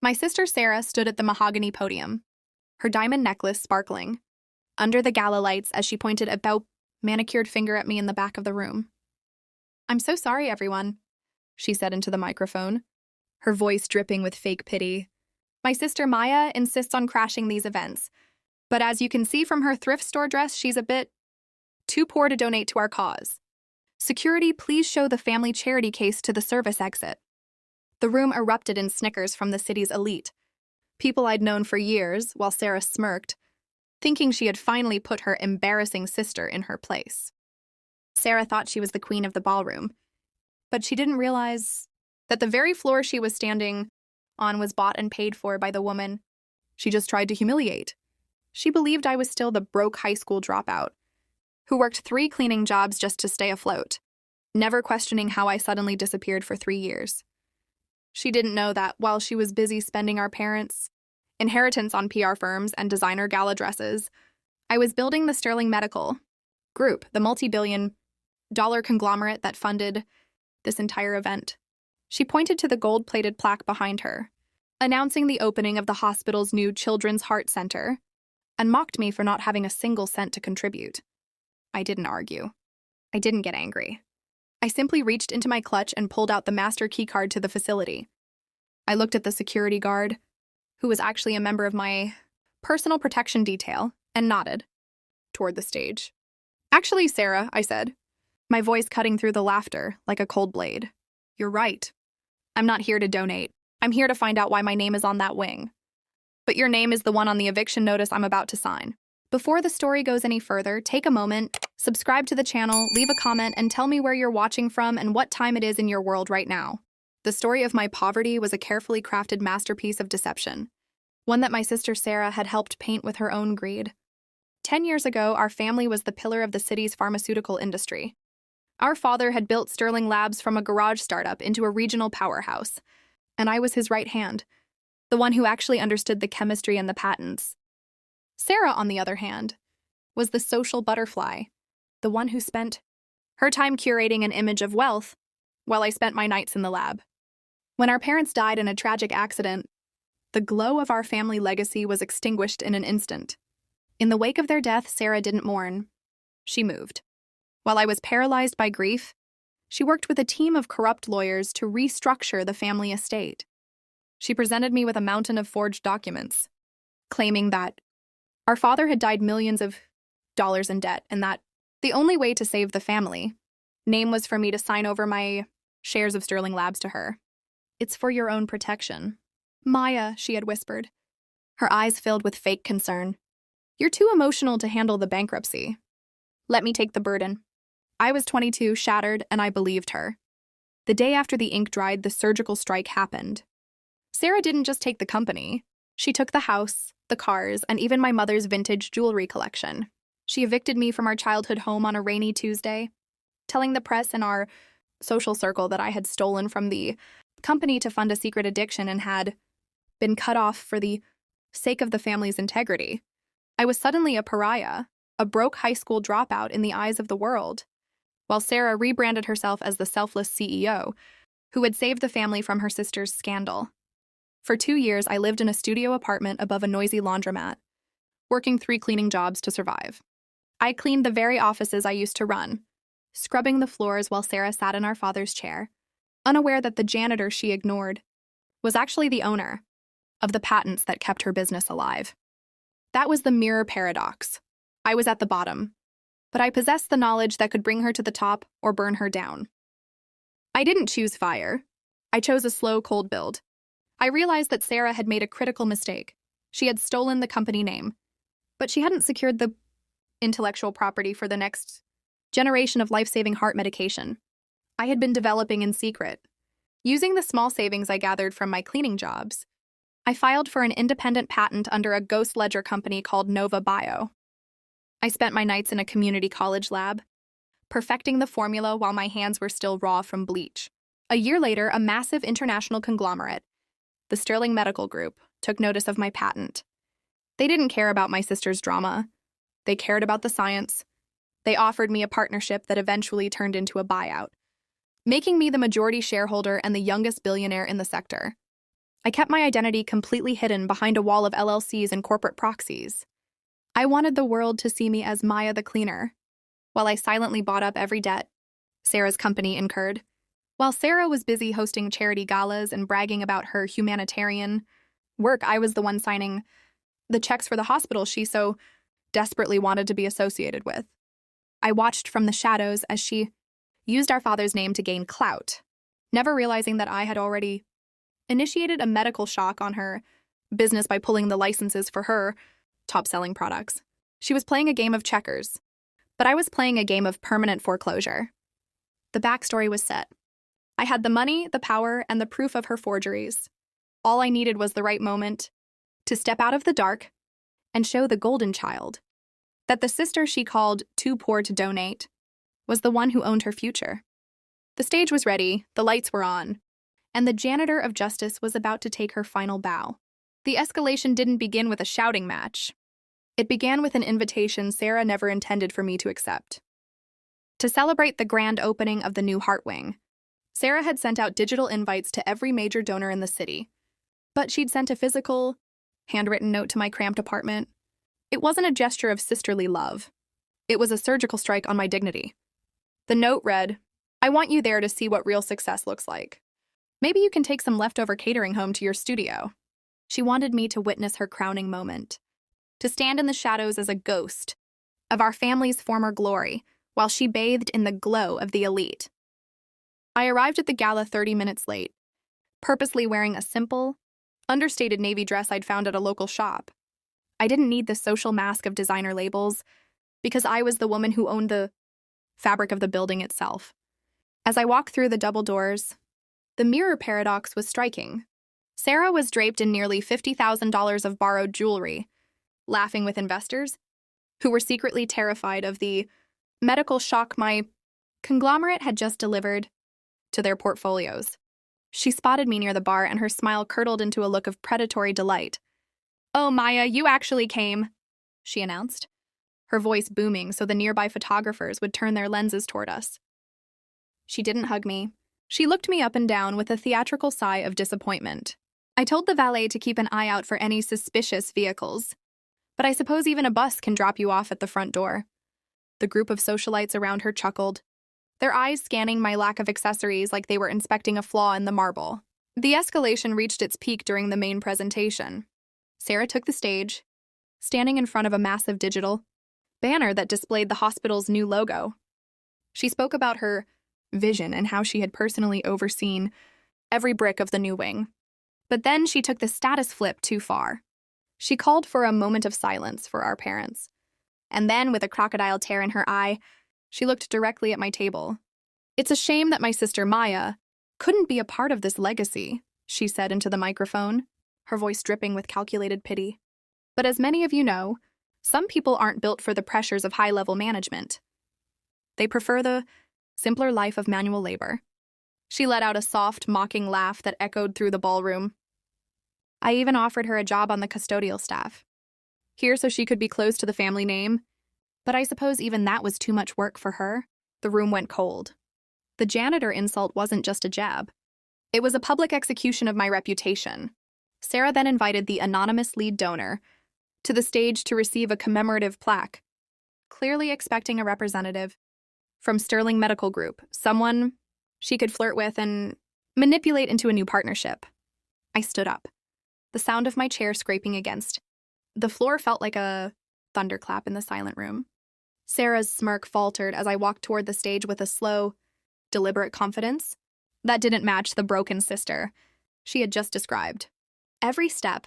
My sister Sarah stood at the mahogany podium, her diamond necklace sparkling, under the gala lights as she pointed a manicured finger at me in the back of the room. "I'm so sorry, everyone," she said into the microphone, her voice dripping with fake pity. "My sister Maya insists on crashing these events, but as you can see from her thrift store dress, she's a bit too poor to donate to our cause. Security, please show the family charity case to the service exit." The room erupted in snickers from the city's elite, people I'd known for years, while Sarah smirked, thinking she had finally put her embarrassing sister in her place. Sarah thought she was the queen of the ballroom, but she didn't realize that the very floor she was standing on was bought and paid for by the woman she just tried to humiliate. She believed I was still the broke high school dropout, who worked 3 cleaning jobs just to stay afloat, never questioning how I suddenly disappeared for 3 years. She didn't know that while she was busy spending our parents' inheritance on PR firms and designer gala dresses, I was building the Sterling Medical Group, the multi-billion-dollar conglomerate that funded this entire event. She pointed to the gold-plated plaque behind her, announcing the opening of the hospital's new Children's Heart Center, and mocked me for not having a single cent to contribute. I didn't argue. I didn't get angry. I simply reached into my clutch and pulled out the master keycard to the facility. I looked at the security guard, who was actually a member of my personal protection detail, and nodded toward the stage. "Actually, Sarah," I said, my voice cutting through the laughter like a cold blade, "you're right. I'm not here to donate. I'm here to find out why my name is on that wing. But your name is the one on the eviction notice I'm about to sign." Before the story goes any further, take a moment, subscribe to the channel, leave a comment, and tell me where you're watching from and what time it is in your world right now. The story of my poverty was a carefully crafted masterpiece of deception, one that my sister Sarah had helped paint with her own greed. 10 years ago, our family was the pillar of the city's pharmaceutical industry. Our father had built Sterling Labs from a garage startup into a regional powerhouse, and I was his right hand, the one who actually understood the chemistry and the patents. Sarah, on the other hand, was the social butterfly, the one who spent her time curating an image of wealth while I spent my nights in the lab. When our parents died in a tragic accident, the glow of our family legacy was extinguished in an instant. In the wake of their death, Sarah didn't mourn. She moved. While I was paralyzed by grief, she worked with a team of corrupt lawyers to restructure the family estate. She presented me with a mountain of forged documents, claiming that our father had died millions of dollars in debt and that the only way to save the family name was for me to sign over my shares of Sterling Labs to her. "It's for your own protection." "Maya," she had whispered, her eyes filled with fake concern. "You're too emotional to handle the bankruptcy. Let me take the burden." I was 22, shattered, and I believed her. The day after the ink dried, the surgical strike happened. Sarah didn't just take the company. She took the house, the cars, and even my mother's vintage jewelry collection. She evicted me from our childhood home on a rainy Tuesday, telling the press and our social circle that I had stolen from the company to fund a secret addiction and had been cut off for the sake of the family's integrity. I was suddenly a pariah, a broke high school dropout in the eyes of the world, while Sarah rebranded herself as the selfless CEO who had saved the family from her sister's scandal. For 2 years, I lived in a studio apartment above a noisy laundromat, working 3 cleaning jobs to survive. I cleaned the very offices I used to run, scrubbing the floors while Sarah sat in our father's chair, unaware that the janitor she ignored was actually the owner of the patents that kept her business alive. That was the mirror paradox. I was at the bottom, but I possessed the knowledge that could bring her to the top or burn her down. I didn't choose fire. I chose a slow, cold build. I realized that Sarah had made a critical mistake. She had stolen the company name, but she hadn't secured the intellectual property for the next generation of life-saving heart medication I had been developing in secret. Using the small savings I gathered from my cleaning jobs, I filed for an independent patent under a ghost ledger company called Nova Bio. I spent my nights in a community college lab, perfecting the formula while my hands were still raw from bleach. A year later, a massive international conglomerate, the Sterling Medical Group, took notice of my patent. They didn't care about my sister's drama. They cared about the science. They offered me a partnership that eventually turned into a buyout, making me the majority shareholder and the youngest billionaire in the sector. I kept my identity completely hidden behind a wall of LLCs and corporate proxies. I wanted the world to see me as Maya the cleaner, while I silently bought up every debt Sarah's company incurred. While Sarah was busy hosting charity galas and bragging about her humanitarian work, I was the one signing the checks for the hospital she so desperately wanted to be associated with. I watched from the shadows as she used our father's name to gain clout, never realizing that I had already initiated a medical shock on her business by pulling the licenses for her top-selling products. She was playing a game of checkers, but I was playing a game of permanent foreclosure. The backstory was set. I had the money, the power, and the proof of her forgeries. All I needed was the right moment to step out of the dark and show the golden child that the sister she called too poor to donate was the one who owned her future. The stage was ready, the lights were on, and the janitor of justice was about to take her final bow. The escalation didn't begin with a shouting match. It began with an invitation Sarah never intended for me to accept. To celebrate the grand opening of the new Heart Wing, Sarah had sent out digital invites to every major donor in the city, but she'd sent a physical, handwritten note to my cramped apartment. It wasn't a gesture of sisterly love. It was a surgical strike on my dignity. The note read, "I want you there to see what real success looks like. Maybe you can take some leftover catering home to your studio." She wanted me to witness her crowning moment, to stand in the shadows as a ghost of our family's former glory while she bathed in the glow of the elite. I arrived at the gala 30 minutes late, purposely wearing a simple, understated navy dress I'd found at a local shop. I didn't need the social mask of designer labels because I was the woman who owned the fabric of the building itself. As I walked through the double doors, the mirror paradox was striking. Sarah was draped in nearly $50,000 of borrowed jewelry, laughing with investors who were secretly terrified of the medical shock my conglomerate had just delivered to their portfolios. She spotted me near the bar and her smile curdled into a look of predatory delight. "Oh, Maya, you actually came," she announced, her voice booming so the nearby photographers would turn their lenses toward us. She didn't hug me. She looked me up and down with a theatrical sigh of disappointment. I told the valet to keep an eye out for any suspicious vehicles, but I suppose even a bus can drop you off at the front door. The group of socialites around her chuckled, their eyes scanning my lack of accessories like they were inspecting a flaw in the marble. The escalation reached its peak during the main presentation. Sarah took the stage, standing in front of a massive digital banner that displayed the hospital's new logo. She spoke about her vision and how she had personally overseen every brick of the new wing. But then she took the status flip too far. She called for a moment of silence for our parents. And then, with a crocodile tear in her eye, she looked directly at my table. "It's a shame that my sister Maya couldn't be a part of this legacy," she said into the microphone, her voice dripping with calculated pity. "But as many of you know, some people aren't built for the pressures of high-level management. They prefer the simpler life of manual labor." She let out a soft, mocking laugh that echoed through the ballroom. I even offered her a job on the custodial staff, here so she could be close to the family name. But I suppose even that was too much work for her. The room went cold. The janitor insult wasn't just a jab. It was a public execution of my reputation. Sarah then invited the anonymous lead donor to the stage to receive a commemorative plaque, clearly expecting a representative from Sterling Medical Group, someone she could flirt with and manipulate into a new partnership. I stood up, the sound of my chair scraping against the floor felt like a thunderclap in the silent room. Sarah's smirk faltered as I walked toward the stage with a slow, deliberate confidence that didn't match the broken sister she had just described. Every step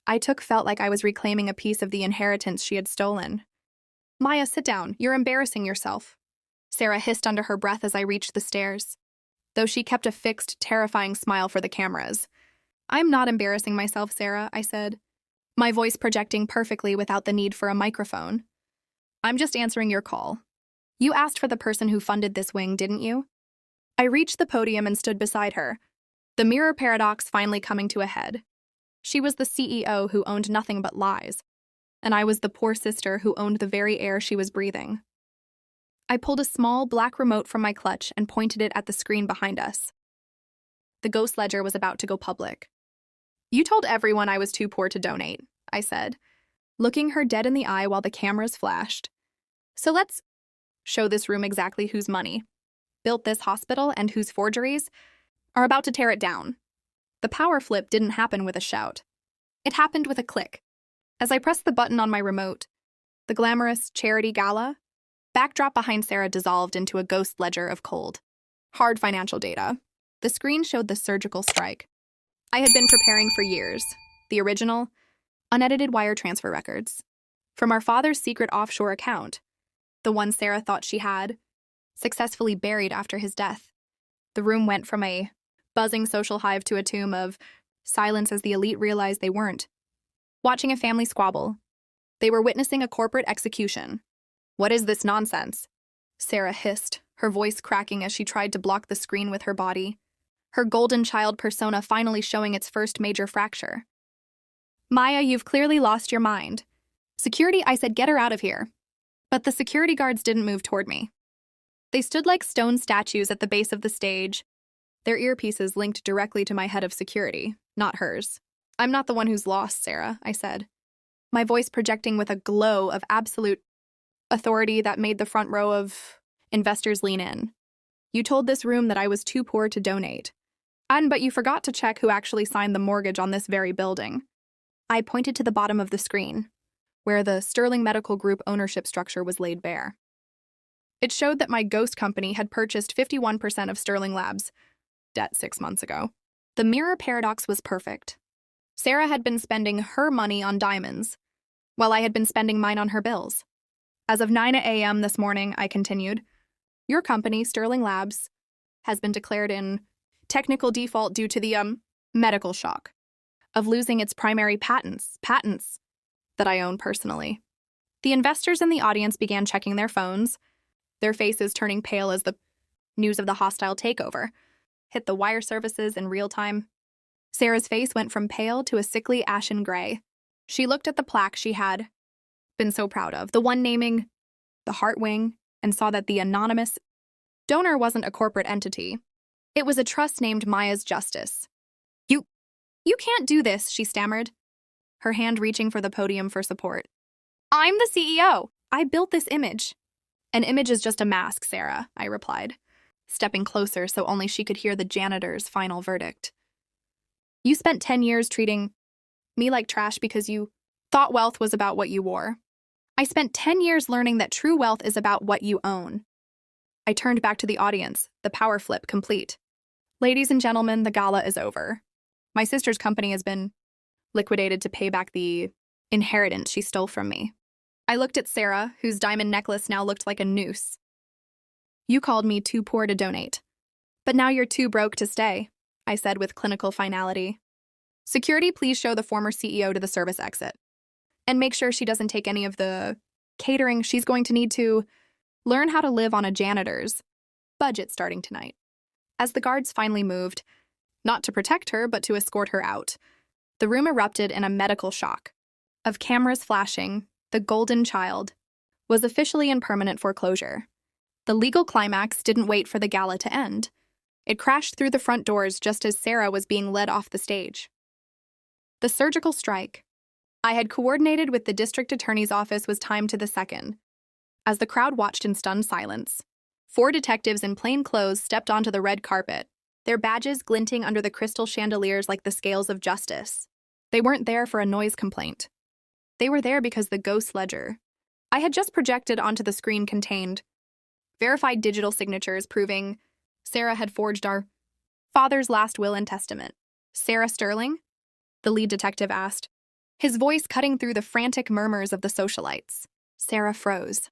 I took felt like I was reclaiming a piece of the inheritance she had stolen. "Maya, sit down. You're embarrassing yourself," Sarah hissed under her breath as I reached the stairs, though she kept a fixed, terrifying smile for the cameras. "I'm not embarrassing myself, Sarah," I said, my voice projecting perfectly without the need for a microphone. "I'm just answering your call. You asked for the person who funded this wing, didn't you?" I reached the podium and stood beside her, the mirror paradox finally coming to a head. She was the CEO who owned nothing but lies, and I was the poor sister who owned the very air she was breathing. I pulled a small black remote from my clutch and pointed it at the screen behind us. The ghost ledger was about to go public. You told everyone I was too poor to donate, I said, looking her dead in the eye while the cameras flashed. So let's show this room exactly whose money built this hospital and whose forgeries are about to tear it down. The power flip didn't happen with a shout. It happened with a click. As I pressed the button on my remote, the glamorous charity gala backdrop behind Sarah dissolved into a ghost ledger of cold, hard financial data. The screen showed the surgical strike I had been preparing for years, the original, unedited wire transfer records from our father's secret offshore account, the one Sarah thought she had successfully buried after his death. The room went from a buzzing social hive to a tomb of silence as the elite realized they weren't watching a family squabble. They were witnessing a corporate execution. What is this nonsense? Sarah hissed, her voice cracking as she tried to block the screen with her body, her golden child persona finally showing its first major fracture. Maya, you've clearly lost your mind. Security, I said, get her out of here. But the security guards didn't move toward me. They stood like stone statues at the base of the stage, their earpieces linked directly to my head of security, not hers. I'm not the one who's lost, Sarah, I said, my voice projecting with a glow of absolute authority that made the front row of investors lean in. You told this room that I was too poor to donate. But you forgot to check who actually signed the mortgage on this very building. I pointed to the bottom of the screen, where the Sterling Medical Group ownership structure was laid bare. It showed that my ghost company had purchased 51% of Sterling Labs' debt 6 months ago. The mirror paradox was perfect. Sarah had been spending her money on diamonds, while I had been spending mine on her bills. As of 9 a.m. this morning, I continued, your company, Sterling Labs, has been declared in technical default due to the, medical shock of losing its primary patents that I own personally. The investors in the audience began checking their phones, their faces turning pale as the news of the hostile takeover hit the wire services in real time. Sarah's face went from pale to a sickly ashen gray. She looked at the plaque she had been so proud of, the one naming the Heart Wing, and saw that the anonymous donor wasn't a corporate entity. It was a trust named Maya's Justice. You can't do this, she stammered, her hand reaching for the podium for support. I'm the CEO. I built this image. An image is just a mask, Sarah, I replied, stepping closer so only she could hear the janitor's final verdict. You spent 10 years treating me like trash because you thought wealth was about what you wore. I spent 10 years learning that true wealth is about what you own. I turned back to the audience, the power flip complete. Ladies and gentlemen, the gala is over. My sister's company has been liquidated to pay back the inheritance she stole from me. I looked at Sarah, whose diamond necklace now looked like a noose. You called me too poor to donate. But now you're too broke to stay, I said with clinical finality. Security, please show the former CEO to the service exit. And make sure she doesn't take any of the catering she's going to need to learn how to live on a janitor's budget starting tonight. As the guards finally moved, not to protect her, but to escort her out, the room erupted in a medical shock. Of cameras flashing, the golden child was officially in permanent foreclosure. The legal climax didn't wait for the gala to end. It crashed through the front doors just as Sarah was being led off the stage. The surgical strike I had coordinated with the district attorney's office was timed to the second. As the crowd watched in stunned silence, 4 detectives in plain clothes stepped onto the red carpet, their badges glinting under the crystal chandeliers like the scales of justice. They weren't there for a noise complaint. They were there because the ghost ledger I had just projected onto the screen contained verified digital signatures proving Sarah had forged our father's last will and testament. Sarah Sterling? The lead detective asked, his voice cutting through the frantic murmurs of the socialites. Sarah froze,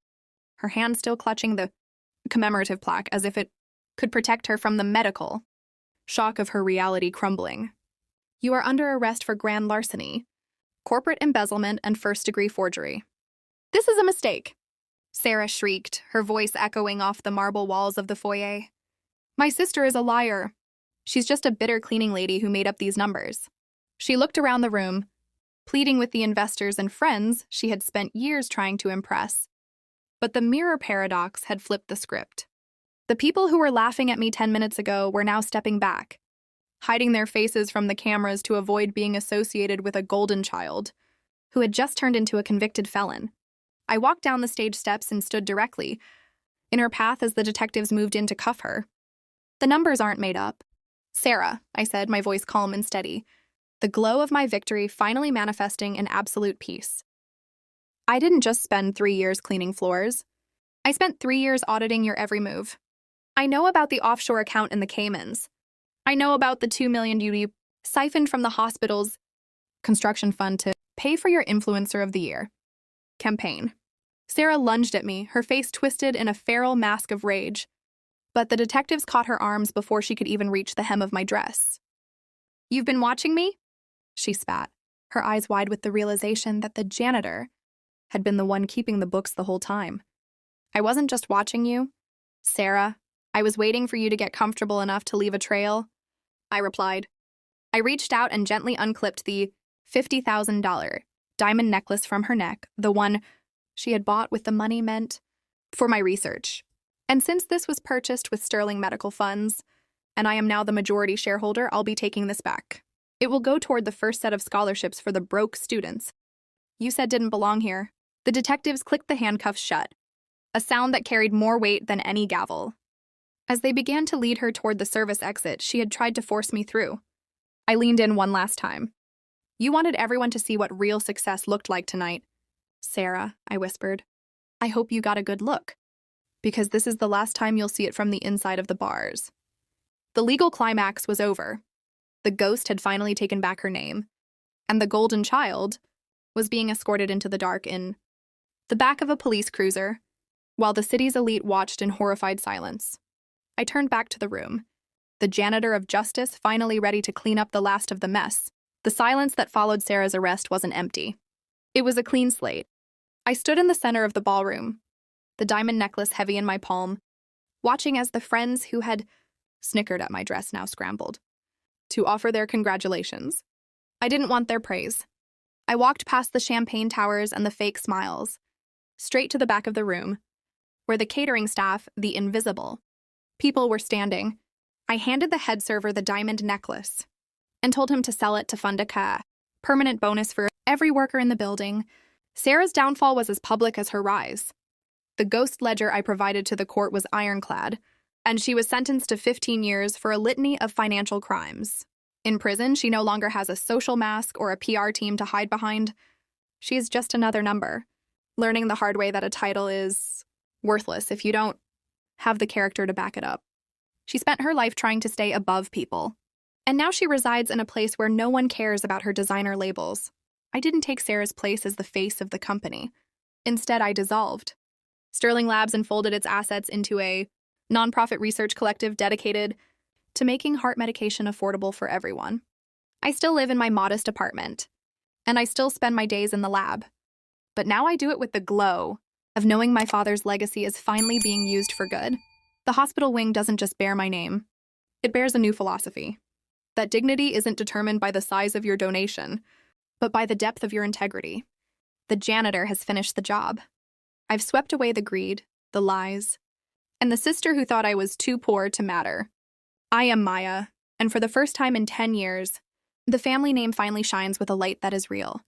her hand still clutching the commemorative plaque as if it could protect her from the medical shock of her reality crumbling. You are under arrest for grand larceny, corporate embezzlement, and first-degree forgery. This is a mistake, Sarah shrieked, her voice echoing off the marble walls of the foyer. My sister is a liar. She's just a bitter cleaning lady who made up these numbers. She looked around the room, pleading with the investors and friends she had spent years trying to impress. But the mirror paradox had flipped the script. The people who were laughing at me 10 minutes ago were now stepping back, hiding their faces from the cameras to avoid being associated with a golden child who had just turned into a convicted felon. I walked down the stage steps and stood directly in her path as the detectives moved in to cuff her. The numbers aren't made up. Sarah, I said, my voice calm and steady, the glow of my victory finally manifesting in absolute peace. I didn't just spend 3 years cleaning floors. I spent 3 years auditing your every move. I know about the offshore account in the Caymans. I know about the $2 million you siphoned from the hospital's construction fund to pay for your Influencer of the Year campaign. Sarah lunged at me, her face twisted in a feral mask of rage. But the detectives caught her arms before she could even reach the hem of my dress. "You've been watching me?" She spat, her eyes wide with the realization that the janitor had been the one keeping the books the whole time. "I wasn't just watching you, Sarah. I was waiting for you to get comfortable enough to leave a trail," I replied. I reached out and gently unclipped the $50,000 diamond necklace from her neck, the one she had bought with the money meant for my research. And since this was purchased with Sterling Medical Funds, and I am now the majority shareholder, I'll be taking this back. It will go toward the first set of scholarships for the broke students you said didn't belong here. The detectives clicked the handcuffs shut, a sound that carried more weight than any gavel. As they began to lead her toward the service exit she had tried to force me through, I leaned in one last time. "You wanted everyone to see what real success looked like tonight. Sarah," I whispered, "I hope you got a good look, because this is the last time you'll see it from the inside of the bars." The legal climax was over. The ghost had finally taken back her name, and the golden child was being escorted into the dark in the back of a police cruiser, while the city's elite watched in horrified silence. I turned back to the room, the janitor of justice finally ready to clean up the last of the mess. The silence that followed Sarah's arrest wasn't empty. It was a clean slate. I stood in the center of the ballroom, the diamond necklace heavy in my palm, watching as the friends who had snickered at my dress now scrambled to offer their congratulations. I didn't want their praise. I walked past the champagne towers and the fake smiles, straight to the back of the room, where the catering staff, the invisible people, were standing. I handed the head server the diamond necklace and told him to sell it to fund a permanent bonus for every worker in the building. Sarah's downfall was as public as her rise. The ghost ledger I provided to the court was ironclad, and she was sentenced to 15 years for a litany of financial crimes. In prison, she no longer has a social mask or a PR team to hide behind. She is just another number, learning the hard way that a title is worthless if you don't have the character to back it up. She spent her life trying to stay above people, and now she resides in a place where no one cares about her designer labels. I didn't take Sarah's place as the face of the company. Instead, I dissolved. Sterling Labs unfolded its assets into a nonprofit research collective dedicated to making heart medication affordable for everyone. I still live in my modest apartment, and I still spend my days in the lab. But now I do it with the glow of knowing my father's legacy is finally being used for good. The hospital wing doesn't just bear my name. It bears a new philosophy. That dignity isn't determined by the size of your donation, but by the depth of your integrity. The janitor has finished the job. I've swept away the greed, the lies, and the sister who thought I was too poor to matter. I am Maya, and for the first time in 10 years, the family name finally shines with a light that is real.